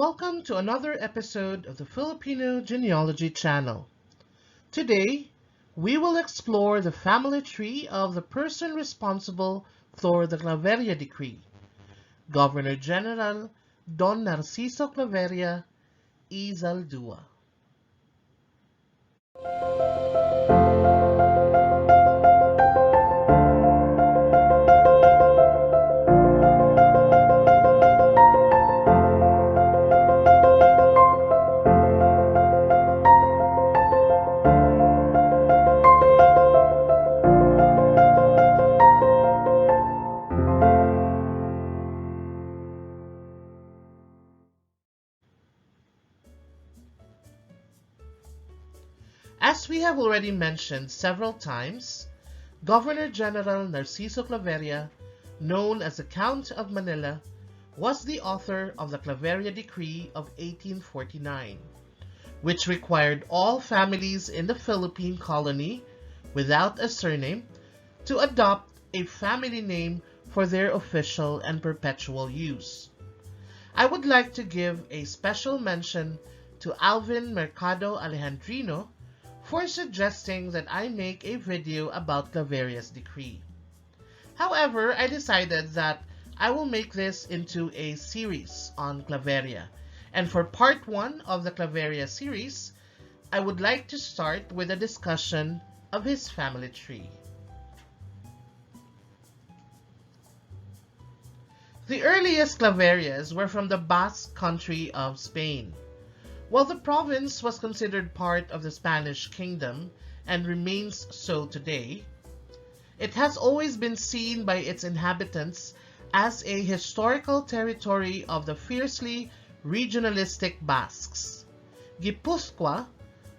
Welcome to another episode of the Filipino Genealogy channel. Today, we will explore the family tree of the person responsible for the Claveria decree, Governor General Don Narciso Claveria y Zaldua. As we have already mentioned several times, Governor General Narciso Claveria, known as the Count of Manila, was the author of the Claveria Decree of 1849, which required all families in the Philippine colony, without a surname, to adopt a family name for their official and perpetual use. I would like to give a special mention to Alvin Mercado Alejandrino for suggesting that I make a video about Claveria's decree. However, I decided that I will make this into a series on Claveria, and for part 1 of the Claveria series, I would like to start with a discussion of his family tree. The earliest Claverias were from the Basque country of Spain. While the province was considered part of the Spanish kingdom and remains so today, it has always been seen by its inhabitants as a historical territory of the fiercely regionalistic Basques. Gipuzkoa,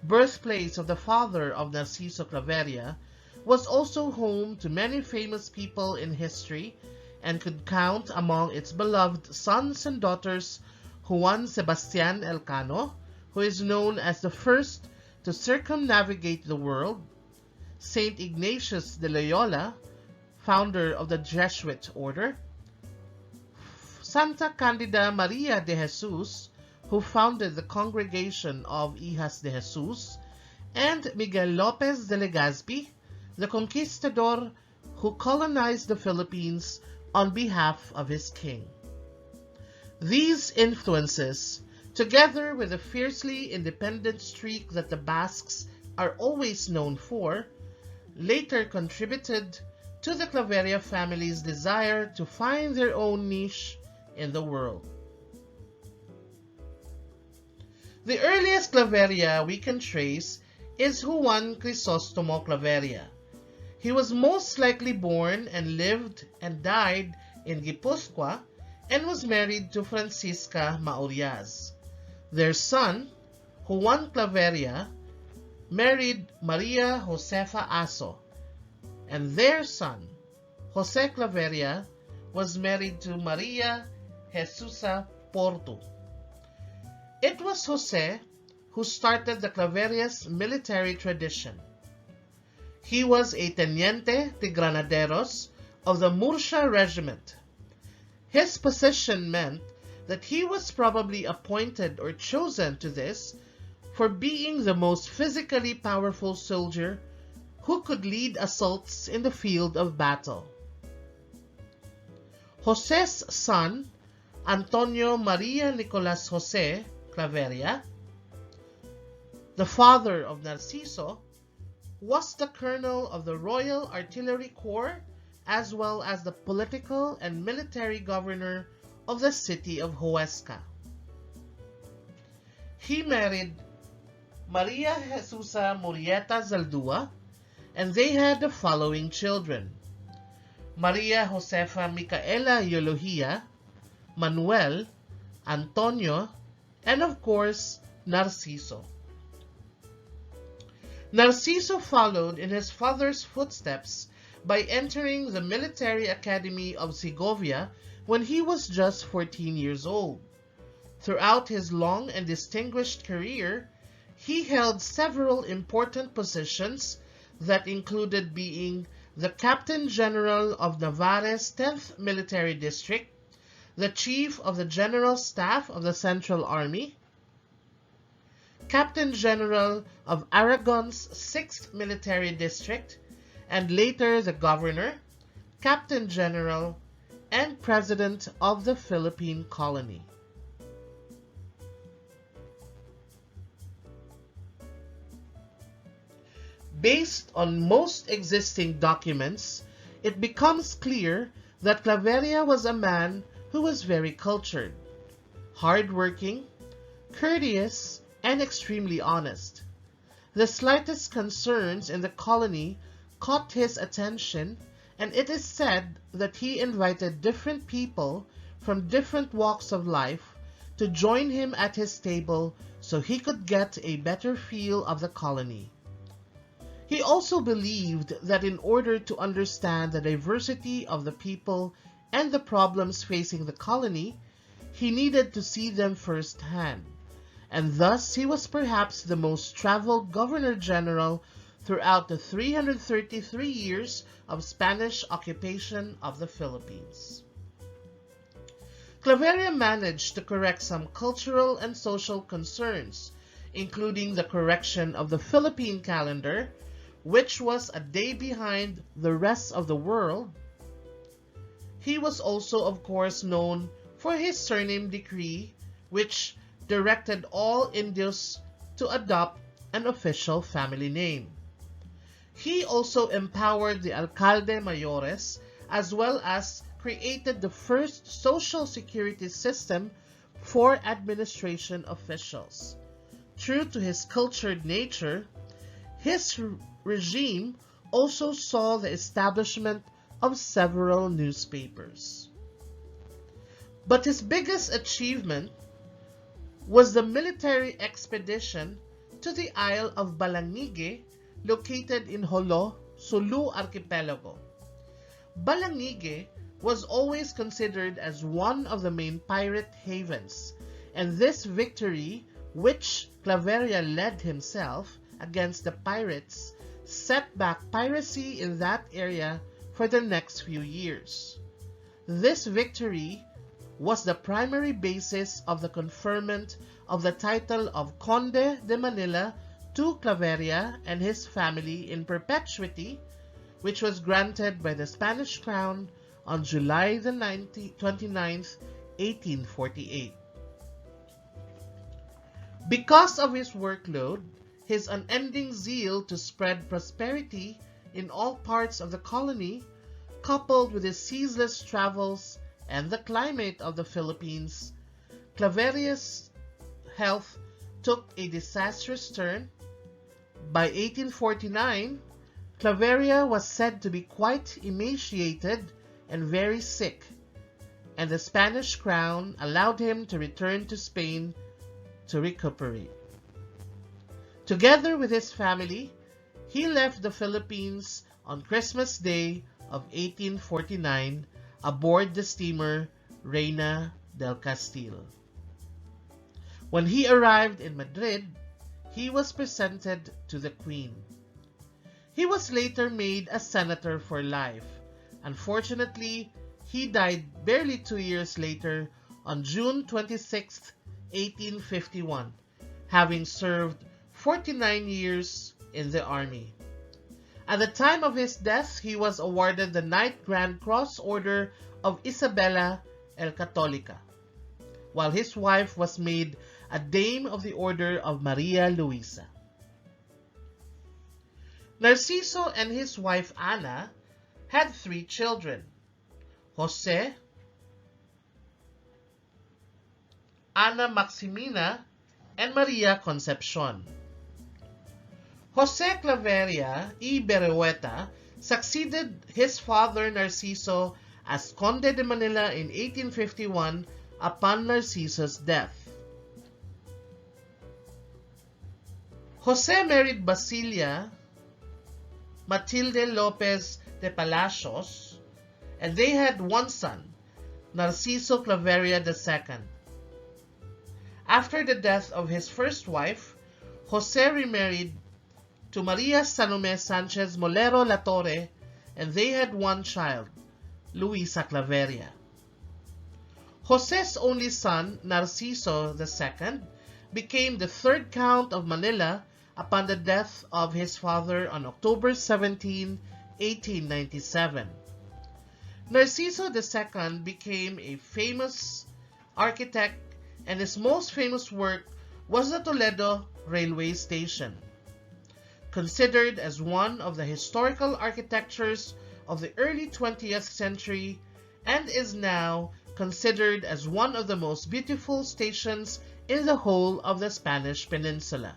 birthplace of the father of Narciso Claveria, was also home to many famous people in history and could count among its beloved sons and daughters Juan Sebastian Elcano, who is known as the first to circumnavigate the world, Saint Ignatius de Loyola, founder of the Jesuit order, Santa Candida Maria de Jesus, who founded the Congregation of Hijas de Jesus, and Miguel Lopez de Legazpi, the conquistador who colonized the Philippines on behalf of his king. These influences, together with the fiercely independent streak that the Basques are always known for, later contributed to the Claveria family's desire to find their own niche in the world. The earliest Claveria we can trace is Juan Crisostomo Claveria. He was most likely born and lived and died in Gipuzkoa and was married to Francisca Maurias. Their son, Juan Claveria, married Maria Josefa Aso, and their son, Jose Claveria, was married to Maria Jesusa Porto. It was Jose who started the Claveria's military tradition. He was a teniente de granaderos of the Murcia regiment. His position meant that he was probably appointed or chosen to this for being the most physically powerful soldier who could lead assaults in the field of battle. Jose's son, Antonio Maria Nicolas Jose Claveria, the father of Narciso, was the colonel of the Royal Artillery Corps as well as the political and military governor of the city of Huesca. He married Maria Jesusa Murieta Zaldúa, and they had the following children: Maria Josefa Micaela Eulogía, Manuel, Antonio, and of course, Narciso. Narciso followed in his father's footsteps by entering the military academy of Segovia when he was just 14 years old. Throughout his long and distinguished career, he held several important positions that included being the Captain General of Navarre's 10th Military District, the Chief of the General Staff of the Central Army, Captain General of Aragon's 6th Military District, and later the Governor, Captain General, and President of the Philippine colony. Based on most existing documents, it becomes clear that Claveria was a man who was very cultured, hardworking, courteous, and extremely honest. The slightest concerns in the colony caught his attention, and it is said that he invited different people from different walks of life to join him at his table so he could get a better feel of the colony. He also believed that in order to understand the diversity of the people and the problems facing the colony, he needed to see them firsthand, and thus he was perhaps the most traveled Governor-General throughout the 333 years of Spanish occupation of the Philippines. Claveria managed to correct some cultural and social concerns, including the correction of the Philippine calendar, which was a day behind the rest of the world. He was also, of course, known for his surname decree, which directed all Indios to adopt an official family name. He also empowered the alcalde mayores, as well as created the first social security system for administration officials. True to his cultured nature, his regime also saw the establishment of several newspapers. But his biggest achievement was the military expedition to the Isle of Balangige, located in Jolo, Sulu Archipelago. Balangige was always considered as one of the main pirate havens, and this victory, which Claveria led himself against the pirates, set back piracy in that area for the next few years. This victory was the primary basis of the conferment of the title of Conde de Manila to Claveria and his family in perpetuity, which was granted by the Spanish crown on July the 29th, 1848. Because of his workload, his unending zeal to spread prosperity in all parts of the colony, coupled with his ceaseless travels and the climate of the Philippines, Claveria's health took a disastrous turn. By 1849, Claveria was said to be quite emaciated and very sick, and the Spanish crown allowed him to return to Spain to recuperate. Together with his family, he left the Philippines on Christmas Day of 1849 aboard the steamer Reina del Castillo. When he arrived in Madrid, he was presented to the Queen. He was later made a senator for life. Unfortunately, he died barely 2 years later on June 26, 1851, having served 49 years in the army. At the time of his death, he was awarded the Knight Grand Cross Order of Isabella el Católica, while his wife was made a Dame of the Order of Maria Luisa. Narciso and his wife Ana had 3 children: Jose, Ana Maximina, and Maria Concepcion. Jose Claveria y Berrueta succeeded his father Narciso as Conde de Manila in 1851 upon Narciso's death. Jose married Basilia Matilde Lopez de Palacios, and they had one son, Narciso Claveria II. After the death of his first wife, Jose remarried to Maria Salome Sanchez Molero La Torre, and they had one child, Luisa Claveria. Jose's only son, Narciso II, became the third Count of Manila upon the death of his father on October 17, 1897. Narciso II became a famous architect, and his most famous work was the Toledo Railway Station, considered as one of the historical architectures of the early 20th century and is now considered as one of the most beautiful stations in the whole of the Spanish Peninsula.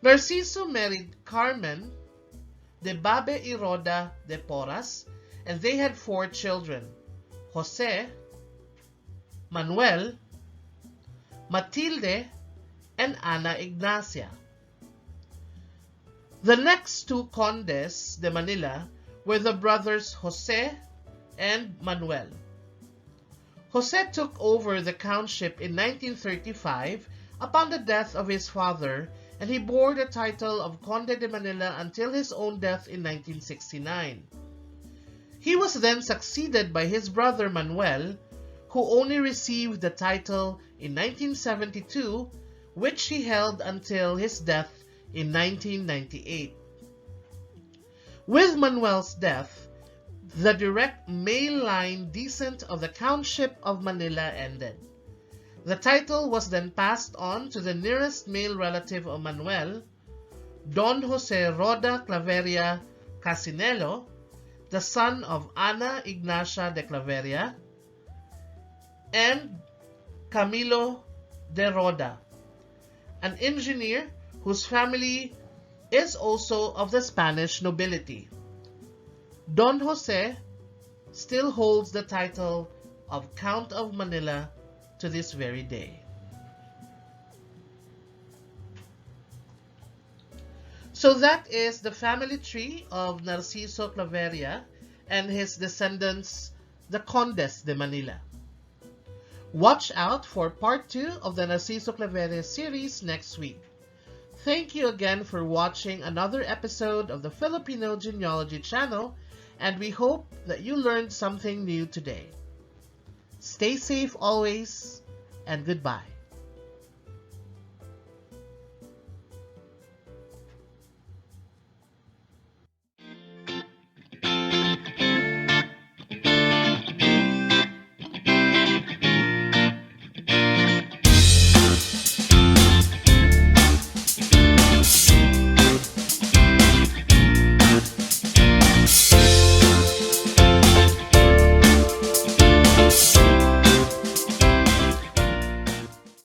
Narciso married Carmen de Babe y Roda de Porras, and they had 4 children: Jose, Manuel, Matilde, and Ana Ignacia. The next 2 condes de Manila were the brothers Jose and Manuel. Jose took over the countship in 1935 upon the death of his father, and he bore the title of Conde de Manila until his own death in 1969. He was then succeeded by his brother Manuel, who only received the title in 1972, which he held until his death in 1998. With Manuel's death, the direct male line descent of the Countship of Manila ended. The title was then passed on to the nearest male relative of Manuel, Don Jose Roda Claveria Casinello, the son of Ana Ignacia de Claveria, and Camilo de Roda, an engineer whose family is also of the Spanish nobility. Don Jose still holds the title of Count of Manila to this very day. So that is the family tree of Narciso Claveria and his descendants, the Condes de Manila. Watch out for part 2 of the Narciso Claveria series next week. Thank you again for watching another episode of the Filipino Genealogy channel, and we hope that you learned something new today. Stay safe always, and goodbye.